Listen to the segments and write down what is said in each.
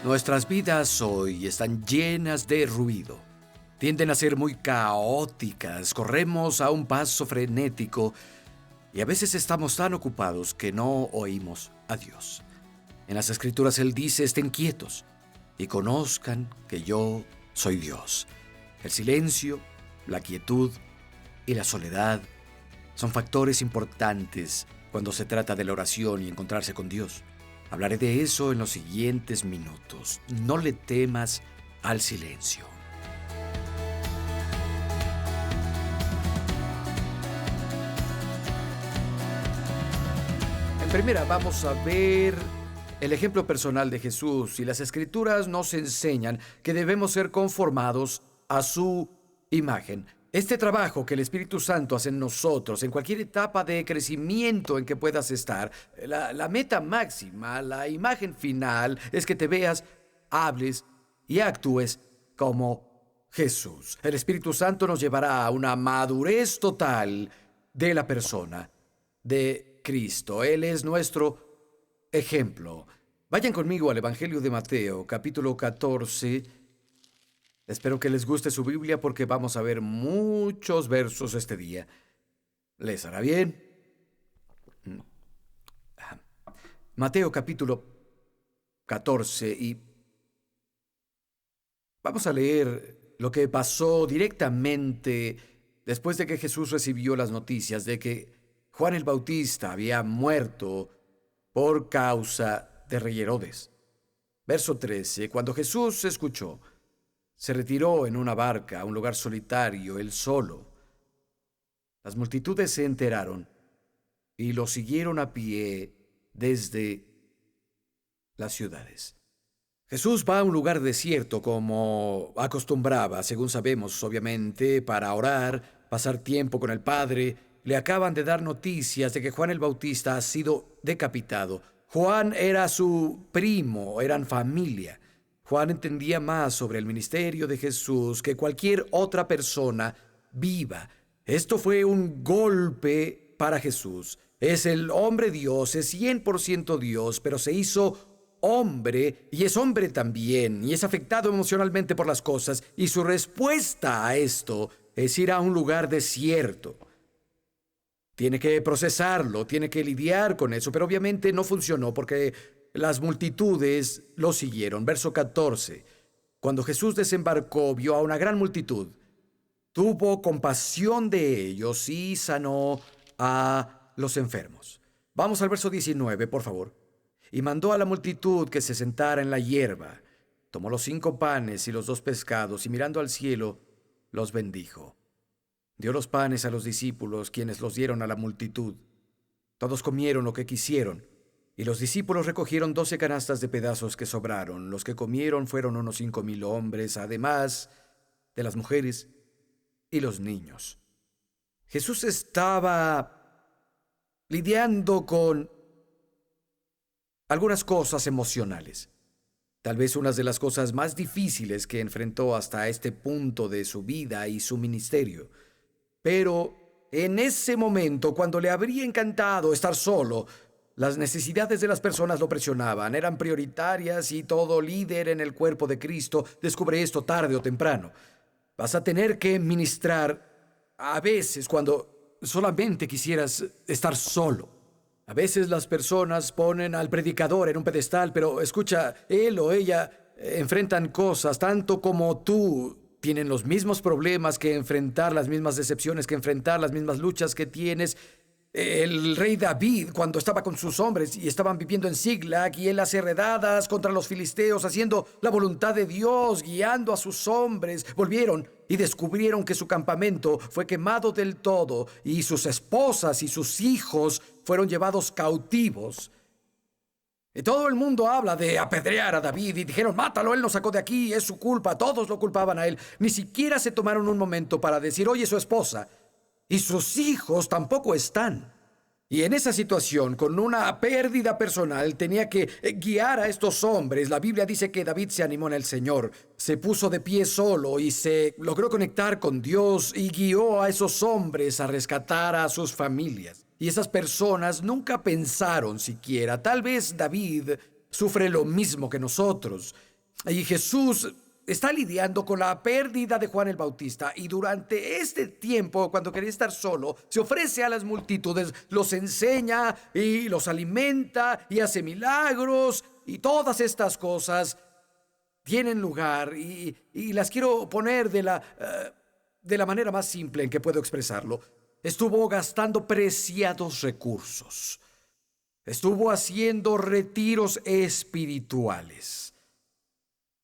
Nuestras vidas hoy están llenas de ruido. Tienden a ser muy caóticas, corremos a un paso frenético y a veces estamos tan ocupados que no oímos a Dios. En las Escrituras Él dice: estén quietos y conozcan que yo soy Dios. El silencio, la quietud y la soledad son factores importantes cuando se trata de la oración y encontrarse con Dios. Hablaré de eso en los siguientes minutos. No le temas al silencio. En primera vamos a ver el ejemplo personal de Jesús, y las Escrituras nos enseñan que debemos ser conformados a su imagen. Este trabajo que el Espíritu Santo hace en nosotros, en cualquier etapa de crecimiento en que puedas estar, la meta máxima, la imagen final, es que te veas, hables y actúes como Jesús. El Espíritu Santo nos llevará a una madurez total de la persona de Cristo. Él es nuestro ejemplo. Vayan conmigo al Evangelio de Mateo, capítulo 14. Espero que les guste su Biblia porque vamos a ver muchos versos este día. ¿Les hará bien? Mateo capítulo 14, y vamos a leer lo que pasó directamente después de que Jesús recibió las noticias de que Juan el Bautista había muerto por causa de rey Herodes. Verso 13. Cuando Jesús escuchó, se retiró en una barca a un lugar solitario, él solo. Las multitudes se enteraron y lo siguieron a pie desde las ciudades. Jesús va a un lugar desierto como acostumbraba, según sabemos, obviamente, para orar, pasar tiempo con el Padre. Le acaban de dar noticias de que Juan el Bautista ha sido decapitado. Juan era su primo, eran familia. Juan entendía más sobre el ministerio de Jesús que cualquier otra persona viva. Esto fue un golpe para Jesús. Es el hombre Dios, es 100% Dios, pero se hizo hombre y es hombre también, y es afectado emocionalmente por las cosas, y su respuesta a esto es ir a un lugar desierto. Tiene que procesarlo, tiene que lidiar con eso, pero obviamente no funcionó porque las multitudes lo siguieron. Verso 14. Cuando Jesús desembarcó, vio a una gran multitud. Tuvo compasión de ellos y sanó a los enfermos. Vamos al verso 19, por favor. Y mandó a la multitud que se sentara en la hierba. Tomó los 5 panes y los 2 pescados, y mirando al cielo, los bendijo. Dio los panes a los discípulos, quienes los dieron a la multitud. Todos comieron lo que quisieron. Y los discípulos recogieron 12 canastas de pedazos que sobraron. Los que comieron fueron unos 5,000 hombres, además de las mujeres y los niños. Jesús estaba lidiando con algunas cosas emocionales. Tal vez una de las cosas más difíciles que enfrentó hasta este punto de su vida y su ministerio. Pero en ese momento, cuando le habría encantado estar solo, las necesidades de las personas lo presionaban, eran prioritarias, y todo líder en el cuerpo de Cristo descubre esto tarde o temprano. Vas a tener que ministrar a veces cuando solamente quisieras estar solo. A veces las personas ponen al predicador en un pedestal, pero escucha, él o ella enfrentan cosas tanto como tú. Tienen los mismos problemas que enfrentar, las mismas decepciones que enfrentar, las mismas luchas que tienes. El rey David, cuando estaba con sus hombres y estaban viviendo en Siglag, y él hace redadas contra los filisteos, haciendo la voluntad de Dios, guiando a sus hombres, volvieron y descubrieron que su campamento fue quemado del todo, y sus esposas y sus hijos fueron llevados cautivos. Y todo el mundo habla de apedrear a David, y dijeron: mátalo, él nos sacó de aquí, es su culpa. Todos lo culpaban a él. Ni siquiera se tomaron un momento para decir: oye, su esposa y sus hijos tampoco están. Y en esa situación, con una pérdida personal, tenía que guiar a estos hombres. La Biblia dice que David se animó en el Señor, se puso de pie solo y se logró conectar con Dios y guió a esos hombres a rescatar a sus familias. Y esas personas nunca pensaron siquiera: tal vez David sufre lo mismo que nosotros. Y Jesús está lidiando con la pérdida de Juan el Bautista, y durante este tiempo, cuando quería estar solo, se ofrece a las multitudes, los enseña y los alimenta y hace milagros, y todas estas cosas tienen lugar, y las quiero poner de la manera más simple en que puedo expresarlo. Estuvo gastando preciados recursos. Estuvo haciendo retiros espirituales.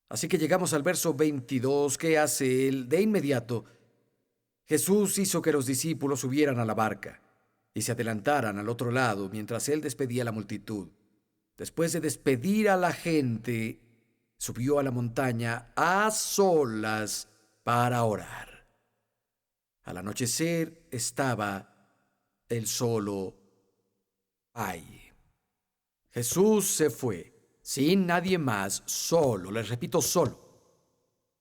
Así que llegamos al verso 22. ¿Qué hace él? De inmediato, Jesús hizo que los discípulos subieran a la barca y se adelantaran al otro lado mientras él despedía a la multitud. Después de despedir a la gente, subió a la montaña a solas para orar. Al anochecer estaba él solo ahí. Jesús se fue, sin nadie más, solo, les repito, solo,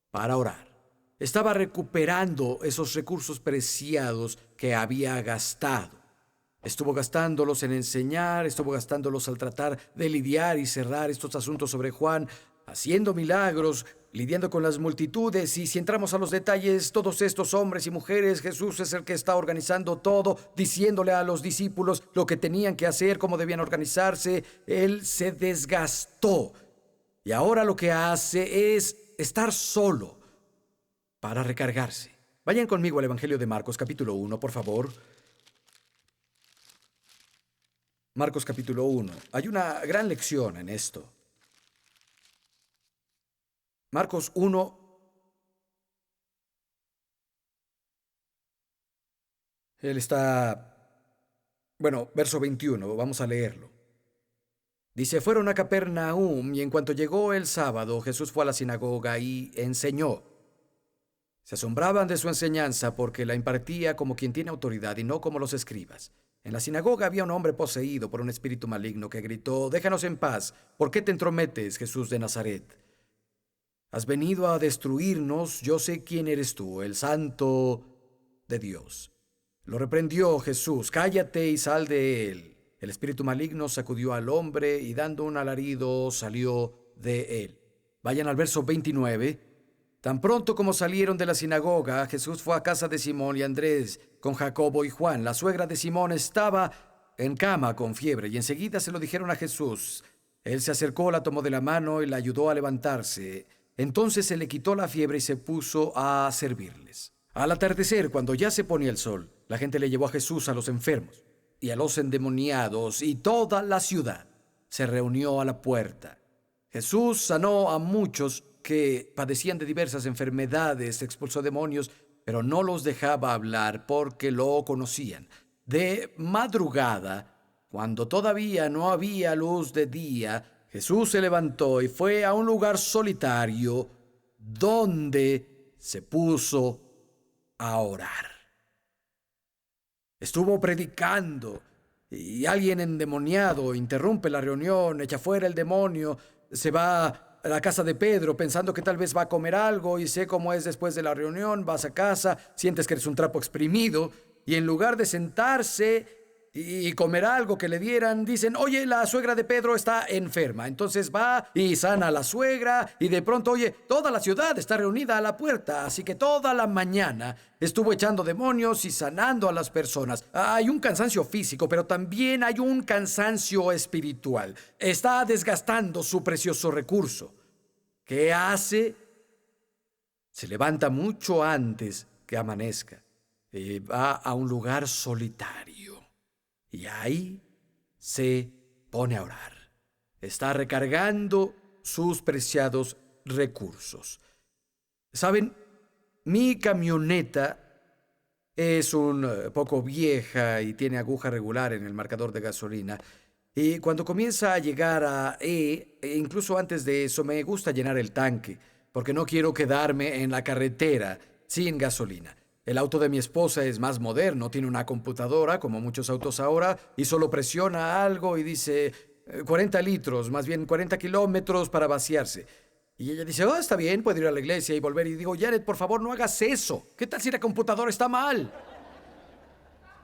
para orar. Estaba recuperando esos recursos preciados que había gastado. Estuvo gastándolos en enseñar, estuvo gastándolos al tratar de lidiar y cerrar estos asuntos sobre Juan, haciendo milagros, lidiando con las multitudes. Y si entramos a los detalles, todos estos hombres y mujeres, Jesús es el que está organizando todo, diciéndole a los discípulos lo que tenían que hacer, cómo debían organizarse. Él se desgastó y ahora lo que hace es estar solo para recargarse. Vayan conmigo al Evangelio de Marcos, capítulo 1, por favor. Marcos capítulo 1. Hay una gran lección en esto. Marcos 1. Él está, verso 21, vamos a leerlo. Dice, fueron a Capernaum, y en cuanto llegó el sábado, Jesús fue a la sinagoga y enseñó. Se asombraban de su enseñanza porque la impartía como quien tiene autoridad y no como los escribas. En la sinagoga había un hombre poseído por un espíritu maligno que gritó, déjanos en paz, ¿por qué te entrometes, Jesús de Nazaret? Has venido a destruirnos, yo sé quién eres tú, el Santo de Dios. Lo reprendió Jesús, cállate y sal de él. El espíritu maligno sacudió al hombre y dando un alarido salió de él. Vayan al verso 29. Tan pronto como salieron de la sinagoga, Jesús fue a casa de Simón y Andrés, con Jacobo y Juan. La suegra de Simón estaba en cama con fiebre, y enseguida se lo dijeron a Jesús. Él se acercó, la tomó de la mano y la ayudó a levantarse. Entonces se le quitó la fiebre y se puso a servirles. Al atardecer, cuando ya se ponía el sol, la gente le llevó a Jesús a los enfermos y a los endemoniados, y toda la ciudad se reunió a la puerta. Jesús sanó a muchos que padecían de diversas enfermedades, expulsó demonios, pero no los dejaba hablar porque lo conocían. De madrugada, cuando todavía no había luz de día, Jesús se levantó y fue a un lugar solitario donde se puso a orar. Estuvo predicando y alguien endemoniado interrumpe la reunión, echa fuera el demonio, se va a la casa de Pedro pensando que tal vez va a comer algo, y sé cómo es después de la reunión, vas a casa, sientes que eres un trapo exprimido, y en lugar de sentarse y comer algo que le dieran, dicen, oye, la suegra de Pedro está enferma. Entonces va y sana a la suegra, y de pronto, oye, toda la ciudad está reunida a la puerta, así que toda la mañana estuvo echando demonios y sanando a las personas. Hay un cansancio físico, pero también hay un cansancio espiritual. Está desgastando su precioso recurso. ¿Qué hace? Se levanta mucho antes que amanezca y va a un lugar solitario. Y ahí se pone a orar. Está recargando sus preciados recursos. ¿Saben? Mi camioneta es un poco vieja y tiene aguja regular en el marcador de gasolina. Y cuando comienza a llegar a E, incluso antes de eso, me gusta llenar el tanque, porque no quiero quedarme en la carretera sin gasolina. El auto de mi esposa es más moderno, tiene una computadora, como muchos autos ahora, y solo presiona algo y dice 40 litros, más bien 40 kilómetros para vaciarse. Y ella dice, oh, está bien, puedo ir a la iglesia y volver. Y digo, Janet, por favor, no hagas eso. ¿Qué tal si la computadora está mal?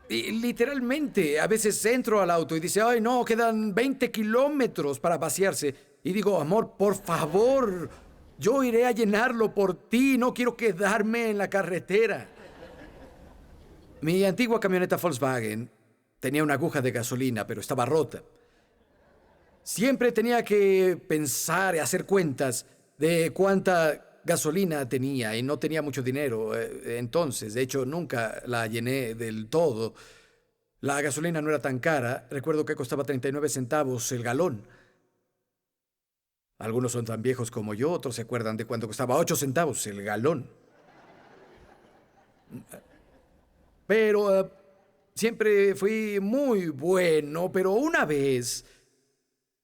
Y literalmente, a veces entro al auto y dice, ay, no, quedan 20 kilómetros para vaciarse. Y digo, amor, por favor, yo iré a llenarlo por ti, no quiero quedarme en la carretera. Mi antigua camioneta Volkswagen tenía una aguja de gasolina, pero estaba rota. Siempre tenía que pensar y hacer cuentas de cuánta gasolina tenía y no tenía mucho dinero. Entonces, de hecho, nunca la llené del todo. La gasolina no era tan cara. Recuerdo que costaba 39 centavos el galón. Algunos son tan viejos como yo, otros se acuerdan de cuando costaba 8 centavos el galón. Pero siempre fui muy bueno, pero una vez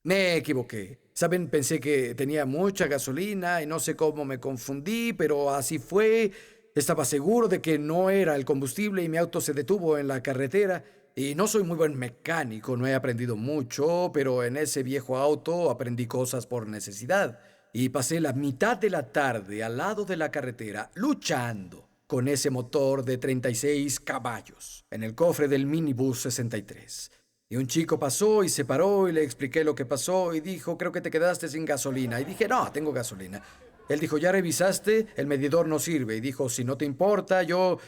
me equivoqué. Saben, pensé que tenía mucha gasolina y no sé cómo me confundí, pero así fue. Estaba seguro de que no era el combustible y mi auto se detuvo en la carretera. Y no soy muy buen mecánico, no he aprendido mucho, pero en ese viejo auto aprendí cosas por necesidad. Y pasé la mitad de la tarde al lado de la carretera luchando con ese motor de 36 caballos en el cofre del minibús 63. Y un chico pasó y se paró y le expliqué lo que pasó y dijo, creo que te quedaste sin gasolina. Y dije, no, tengo gasolina. Él dijo, ¿ya revisaste? El medidor no sirve. Y dijo, si no te importa, yo...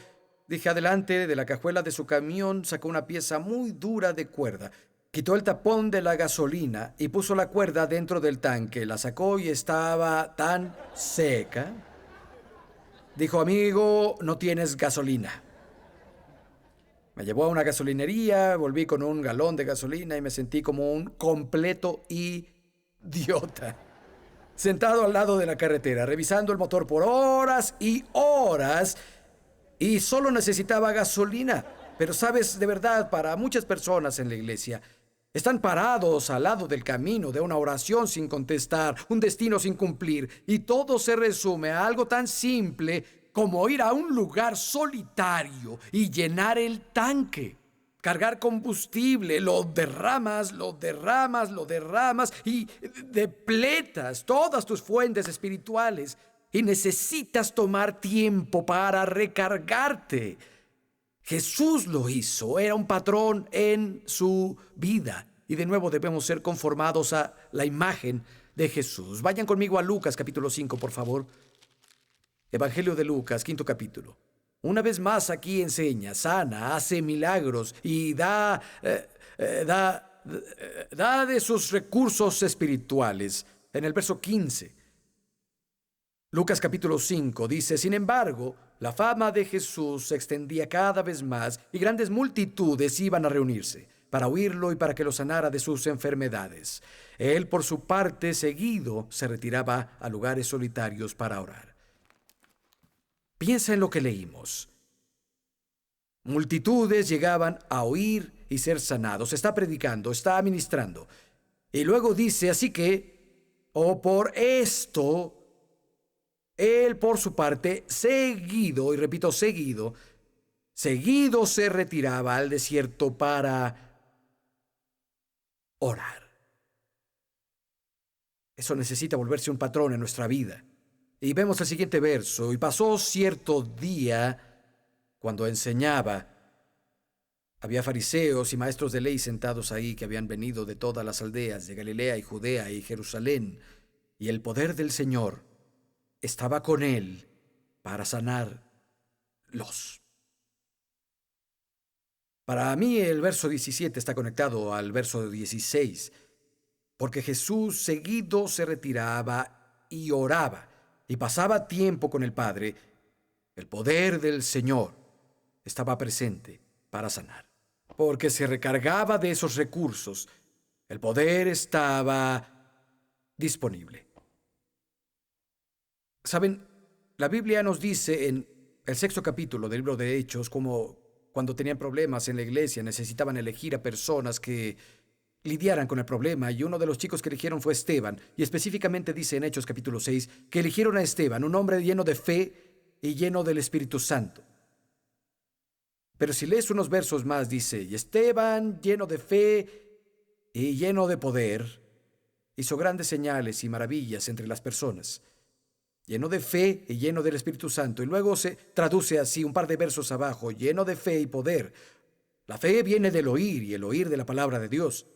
Dije, adelante de la cajuela de su camión sacó una pieza muy dura de cuerda. Quitó el tapón de la gasolina y puso la cuerda dentro del tanque. La sacó y estaba tan seca. Dijo, amigo, no tienes gasolina. Me llevó a una gasolinería, volví con un galón de gasolina y me sentí como un completo idiota. Sentado al lado de la carretera, revisando el motor por horas y horas, y solo necesitaba gasolina. Pero sabes, de verdad, para muchas personas en la iglesia, están parados al lado del camino de una oración sin contestar, un destino sin cumplir, y todo se resume a algo tan simple como ir a un lugar solitario y llenar el tanque. Cargar combustible, lo derramas, lo derramas, lo derramas y depletas todas tus fuentes espirituales y necesitas tomar tiempo para recargarte. Jesús lo hizo, era un patrón en su vida. Y de nuevo debemos ser conformados a la imagen de Jesús. Vayan conmigo a Lucas capítulo 5, por favor. Evangelio de Lucas, 5º capítulo. Una vez más aquí enseña, sana, hace milagros y da de sus recursos espirituales. En el verso 15. Lucas capítulo 5 dice, sin embargo, la fama de Jesús se extendía cada vez más y grandes multitudes iban a reunirse para oírlo y para que lo sanara de sus enfermedades. Él, por su parte, seguido se retiraba a lugares solitarios para orar. Piensa en lo que leímos. Multitudes llegaban a oír y ser sanados. Está predicando, está ministrando. Y luego dice, así que, por esto, él por su parte, seguido, y repito, seguido se retiraba al desierto para orar. Eso necesita volverse un patrón en nuestra vida. Y vemos el siguiente verso. Y pasó cierto día, cuando enseñaba, había fariseos y maestros de ley sentados ahí que habían venido de todas las aldeas de Galilea y Judea y Jerusalén. Y el poder del Señor estaba con él para sanarlos. Para mí el verso 17 está conectado al verso 16, porque Jesús seguido se retiraba y oraba y pasaba tiempo con el Padre. El poder del Señor estaba presente para sanar, porque se recargaba de esos recursos. El poder estaba disponible. Saben, la Biblia nos dice en el 6º capítulo del libro de Hechos como cuando tenían problemas en la iglesia necesitaban elegir a personas que lidiaran con el problema, y uno de los chicos que eligieron fue Esteban, y específicamente dice en Hechos capítulo 6 que eligieron a Esteban, un hombre lleno de fe y lleno del Espíritu Santo. Pero si lees unos versos más dice, y Esteban, lleno de fe y lleno de poder, hizo grandes señales y maravillas entre las personas. Lleno de fe y lleno del Espíritu Santo. Y luego se traduce así un par de versos abajo, lleno de fe y poder. La fe viene del oír y el oír de la palabra de Dios.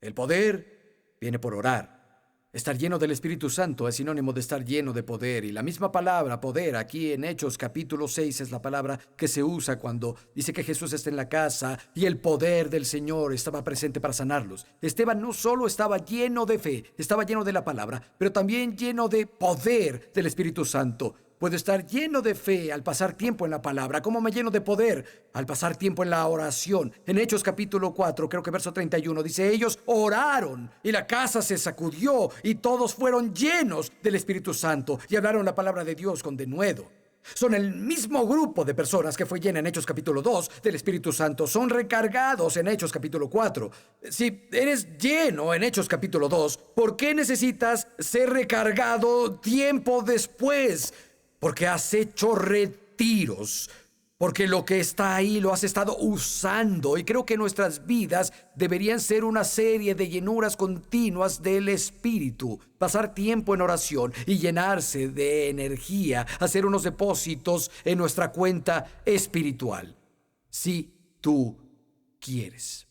El poder viene por orar. Estar lleno del Espíritu Santo es sinónimo de estar lleno de poder. Y la misma palabra poder aquí en Hechos capítulo 6 es la palabra que se usa cuando dice que Jesús está en la casa y el poder del Señor estaba presente para sanarlos. Esteban no solo estaba lleno de fe, estaba lleno de la palabra, pero también lleno de poder del Espíritu Santo. Puedo estar lleno de fe al pasar tiempo en la palabra. ¿Cómo me lleno de poder? Al pasar tiempo en la oración. En Hechos capítulo 4, creo que verso 31, dice, ellos oraron y la casa se sacudió y todos fueron llenos del Espíritu Santo y hablaron la palabra de Dios con denuedo. Son el mismo grupo de personas que fue llena en Hechos capítulo 2 del Espíritu Santo. Son recargados en Hechos capítulo 4. Si eres lleno en Hechos capítulo 2, ¿por qué necesitas ser recargado tiempo después? Porque has hecho retiros, porque lo que está ahí lo has estado usando. Y creo que nuestras vidas deberían ser una serie de llenuras continuas del Espíritu. Pasar tiempo en oración y llenarse de energía, hacer unos depósitos en nuestra cuenta espiritual. Si tú quieres.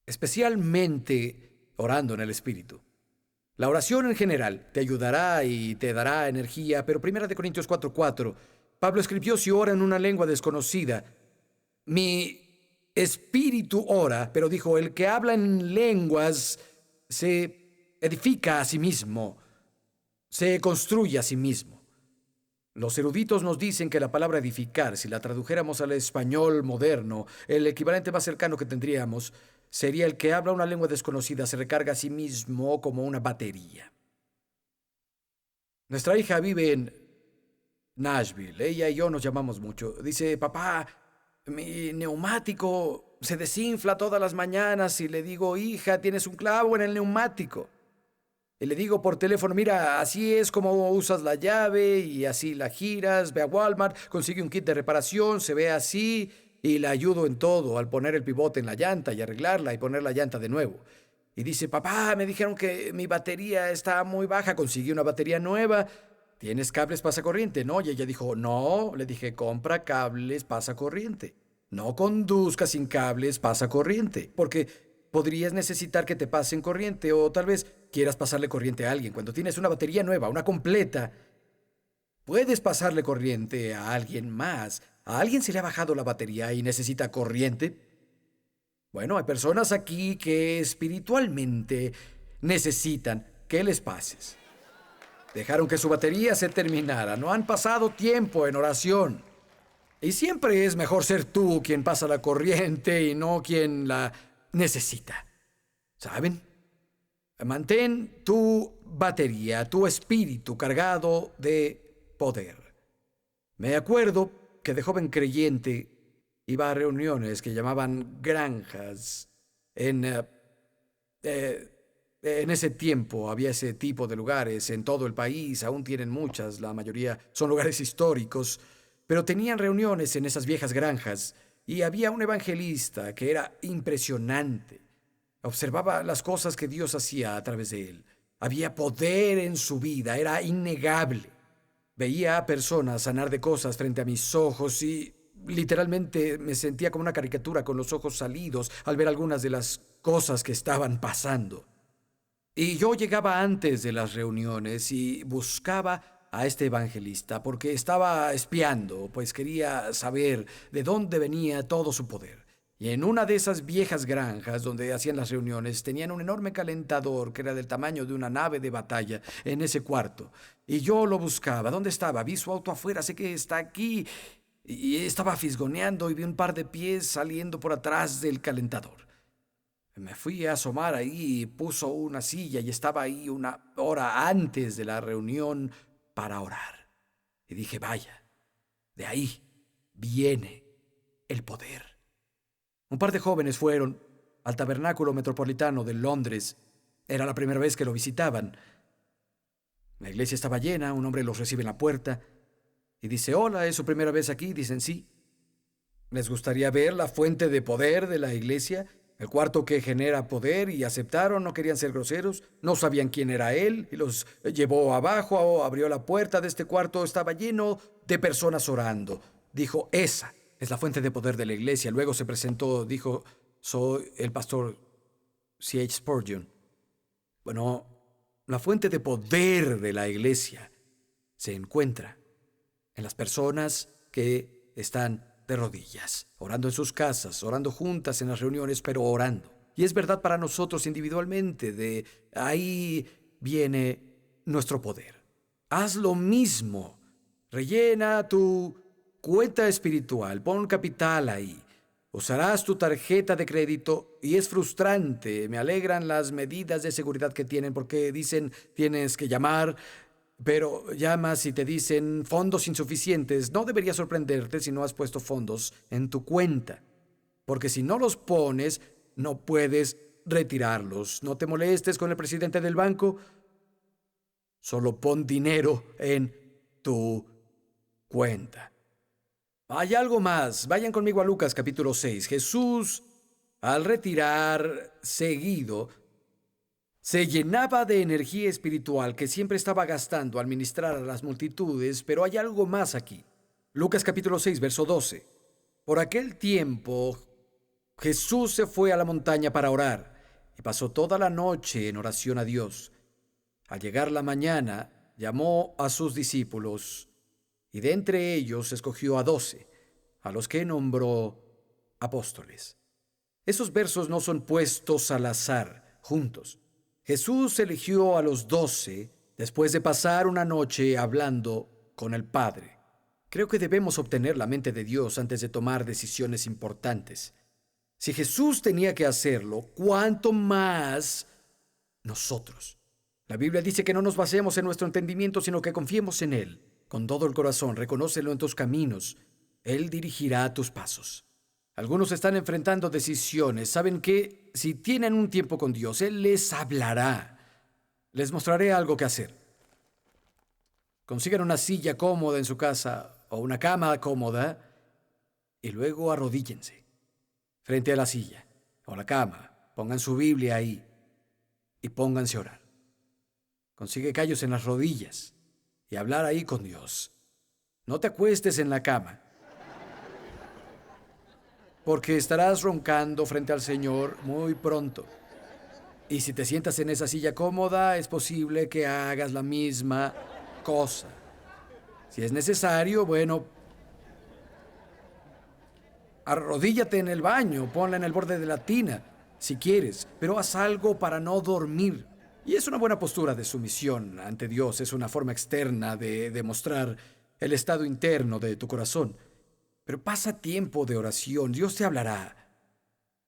Especialmente orando en el Espíritu. La oración en general te ayudará y te dará energía, pero 1 Corintios 4:4, Pablo escribió, si ora en una lengua desconocida, mi espíritu ora, pero dijo, el que habla en lenguas se edifica a sí mismo, se construye a sí mismo. Los eruditos nos dicen que la palabra edificar, si la tradujéramos al español moderno, el equivalente más cercano que tendríamos sería el que habla una lengua desconocida, se recarga a sí mismo como una batería. Nuestra hija vive en Nashville, ella y yo nos llamamos mucho. Dice, papá, mi neumático se desinfla todas las mañanas y le digo, hija, tienes un clavo en el neumático. Y le digo por teléfono, mira, así es como usas la llave y así la giras, ve a Walmart, consigue un kit de reparación, se ve así y la ayudo en todo, al poner el pivote en la llanta y arreglarla y poner la llanta de nuevo. Y dice, papá, me dijeron que mi batería está muy baja, conseguí una batería nueva. ¿Tienes cables pasacorriente? No, y ella dijo, no, le dije, compra cables pasacorriente. No conduzca sin cables pasacorriente, porque podrías necesitar que te pasen corriente o tal vez quieras pasarle corriente a alguien. Cuando tienes una batería nueva, una completa, puedes pasarle corriente a alguien más. ¿A alguien se le ha bajado la batería y necesita corriente? Bueno, hay personas aquí que espiritualmente necesitan que les pases. Dejaron que su batería se terminara, no han pasado tiempo en oración. Y siempre es mejor ser tú quien pasa la corriente y no quien la necesita. ¿Saben? Mantén tu batería, tu espíritu cargado de poder. Me acuerdo que de joven creyente iba a reuniones que llamaban granjas. En ese tiempo había ese tipo de lugares en todo el país, aún tienen muchas, la mayoría son lugares históricos, pero tenían reuniones en esas viejas granjas y había un evangelista que era impresionante. Observaba las cosas que Dios hacía a través de él. Había poder en su vida, era innegable. Veía a personas sanar de cosas frente a mis ojos y literalmente me sentía como una caricatura con los ojos salidos al ver algunas de las cosas que estaban pasando. Y yo llegaba antes de las reuniones y buscaba a este evangelista porque estaba espiando, pues quería saber de dónde venía todo su poder. Y en una de esas viejas granjas donde hacían las reuniones tenían un enorme calentador que era del tamaño de una nave de batalla en ese cuarto. Y yo lo buscaba. ¿Dónde estaba? Vi su auto afuera, sé que está aquí. Y estaba fisgoneando y vi un par de pies saliendo por atrás del calentador. Me fui a asomar ahí y puso una silla y estaba ahí una hora antes de la reunión para orar. Y dije, vaya, de ahí viene el poder. Un par de jóvenes fueron al Tabernáculo Metropolitano de Londres. Era la primera vez que lo visitaban. La iglesia estaba llena, un hombre los recibe en la puerta y dice, hola, ¿es su primera vez aquí? Dicen, sí. ¿Les gustaría ver la fuente de poder de la iglesia? El cuarto que genera poder, y aceptaron, no querían ser groseros, no sabían quién era él, y los llevó abajo, abrió la puerta de este cuarto, estaba lleno de personas orando. Dijo, esa es la fuente de poder de la iglesia. Luego se presentó, dijo, soy el pastor C.H. Spurgeon. Bueno, la fuente de poder de la iglesia se encuentra en las personas que están de rodillas, orando en sus casas, orando juntas en las reuniones, pero orando. Y es verdad para nosotros individualmente, de ahí viene nuestro poder. Haz lo mismo. Rellena tu cuenta espiritual, pon capital ahí. Usarás tu tarjeta de crédito y es frustrante. Me alegran las medidas de seguridad que tienen porque dicen tienes que llamar, pero llamas y te dicen fondos insuficientes. No debería sorprenderte si no has puesto fondos en tu cuenta, porque si no los pones, no puedes retirarlos. No te molestes con el presidente del banco, solo pon dinero en tu cuenta. Hay algo más. Vayan conmigo a Lucas capítulo 6. Jesús, al retirar seguido, se llenaba de energía espiritual que siempre estaba gastando al ministrar a las multitudes, pero hay algo más aquí. Lucas capítulo 6, verso 12. Por aquel tiempo, Jesús se fue a la montaña para orar y pasó toda la noche en oración a Dios. Al llegar la mañana, llamó a sus discípulos y de entre ellos escogió a 12, a los que nombró apóstoles. Esos versos no son puestos al azar, juntos. Jesús eligió a los 12 después de pasar una noche hablando con el Padre. Creo que debemos obtener la mente de Dios antes de tomar decisiones importantes. Si Jesús tenía que hacerlo, ¿cuánto más nosotros? La Biblia dice que no nos basemos en nuestro entendimiento, sino que confiemos en Él. Con todo el corazón, reconócelo en tus caminos. Él dirigirá tus pasos. Algunos están enfrentando decisiones. Saben que si tienen un tiempo con Dios, Él les hablará. Les mostraré algo que hacer. Consigan una silla cómoda en su casa o una cama cómoda y luego arrodíllense frente a la silla o la cama. Pongan su Biblia ahí y pónganse a orar. Consigue callos en las rodillas y hablar ahí con Dios. No te acuestes en la cama, porque estarás roncando frente al Señor muy pronto. Y si te sientas en esa silla cómoda, es posible que hagas la misma cosa. Si es necesario, bueno, arrodíllate en el baño, ponla en el borde de la tina, si quieres, pero haz algo para no dormir. Y es una buena postura de sumisión ante Dios, es una forma externa de demostrar el estado interno de tu corazón. Pero pasa tiempo de oración, Dios te hablará.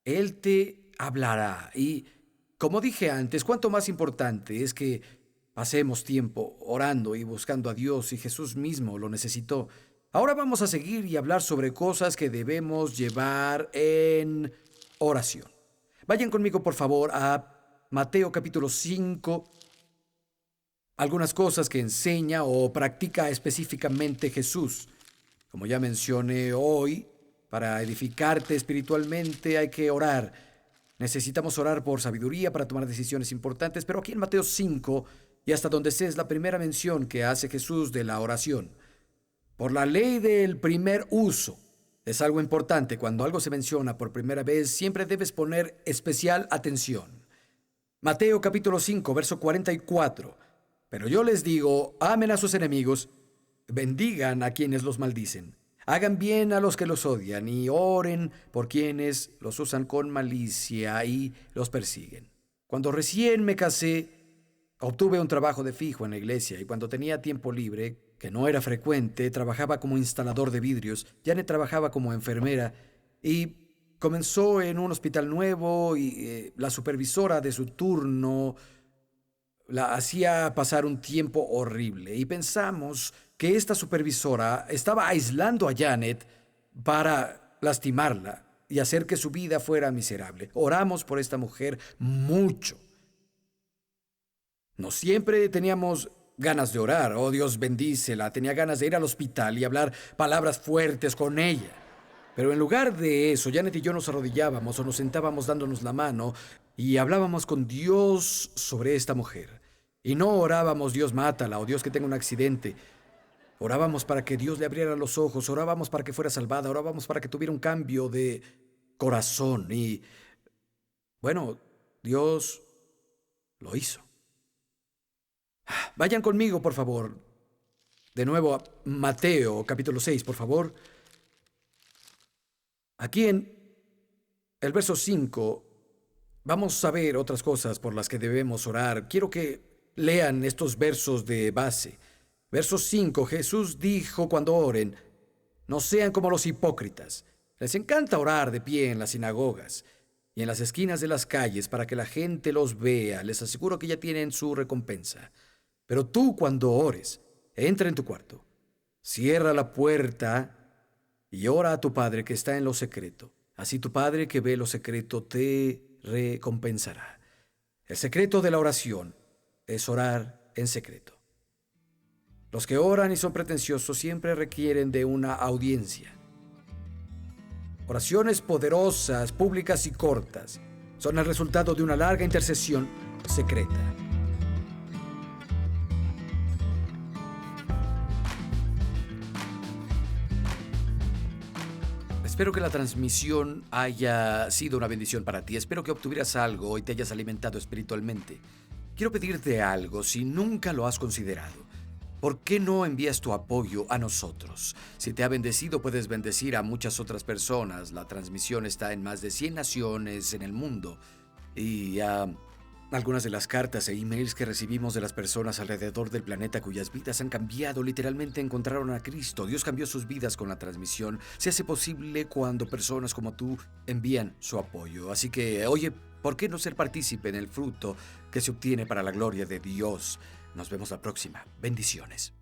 Él te hablará. Y como dije antes, cuánto más importante es que pasemos tiempo orando y buscando a Dios, y Jesús mismo lo necesitó. Ahora vamos a seguir y hablar sobre cosas que debemos llevar en oración. Vayan conmigo, por favor, a Mateo capítulo 5, algunas cosas que enseña o practica específicamente Jesús. Como ya mencioné hoy, para edificarte espiritualmente hay que orar. Necesitamos orar por sabiduría para tomar decisiones importantes, pero aquí en Mateo 5, y hasta donde sé, es la primera mención que hace Jesús de la oración. Por la ley del primer uso. Es algo importante. Cuando algo se menciona por primera vez, siempre debes poner especial atención. Mateo capítulo 5, verso 44. Pero yo les digo, amen a sus enemigos, bendigan a quienes los maldicen, hagan bien a los que los odian y oren por quienes los usan con malicia y los persiguen. Cuando recién me casé, obtuve un trabajo de fijo en la iglesia y cuando tenía tiempo libre, que no era frecuente, trabajaba como instalador de vidrios. Janet trabajaba como enfermera y comenzó en un hospital nuevo y la supervisora de su turno la hacía pasar un tiempo horrible. Y pensamos que esta supervisora estaba aislando a Janet para lastimarla y hacer que su vida fuera miserable. Oramos por esta mujer mucho. No siempre teníamos ganas de orar. Oh, Dios bendícela. Tenía ganas de ir al hospital y hablar palabras fuertes con ella. Pero en lugar de eso, Janet y yo nos arrodillábamos o nos sentábamos dándonos la mano y hablábamos con Dios sobre esta mujer. Y no orábamos, Dios mátala o Dios que tenga un accidente. Orábamos para que Dios le abriera los ojos, orábamos para que fuera salvada, orábamos para que tuviera un cambio de corazón. Y bueno, Dios lo hizo. Vayan conmigo, por favor. De nuevo a Mateo, capítulo 6, por favor. Aquí en el verso 5 vamos a ver otras cosas por las que debemos orar. Quiero que lean estos versos de base. Verso 5, Jesús dijo cuando oren, no sean como los hipócritas. Les encanta orar de pie en las sinagogas y en las esquinas de las calles para que la gente los vea. Les aseguro que ya tienen su recompensa. Pero tú cuando ores, entra en tu cuarto, cierra la puerta y ora a tu Padre que está en lo secreto. Así tu Padre que ve lo secreto te recompensará. El secreto de la oración es orar en secreto. Los que oran y son pretenciosos siempre requieren de una audiencia. Oraciones poderosas, públicas y cortas son el resultado de una larga intercesión secreta. Espero que la transmisión haya sido una bendición para ti. Espero que obtuvieras algo y te hayas alimentado espiritualmente. Quiero pedirte algo si nunca lo has considerado. ¿Por qué no envías tu apoyo a nosotros? Si te ha bendecido, puedes bendecir a muchas otras personas. La transmisión está en más de 100 naciones en el mundo. Y algunas de las cartas e emails que recibimos de las personas alrededor del planeta cuyas vidas han cambiado, literalmente encontraron a Cristo. Dios cambió sus vidas con la transmisión. Se hace posible cuando personas como tú envían su apoyo. Así que, oye, ¿por qué no ser partícipe en el fruto que se obtiene para la gloria de Dios? Nos vemos la próxima. Bendiciones.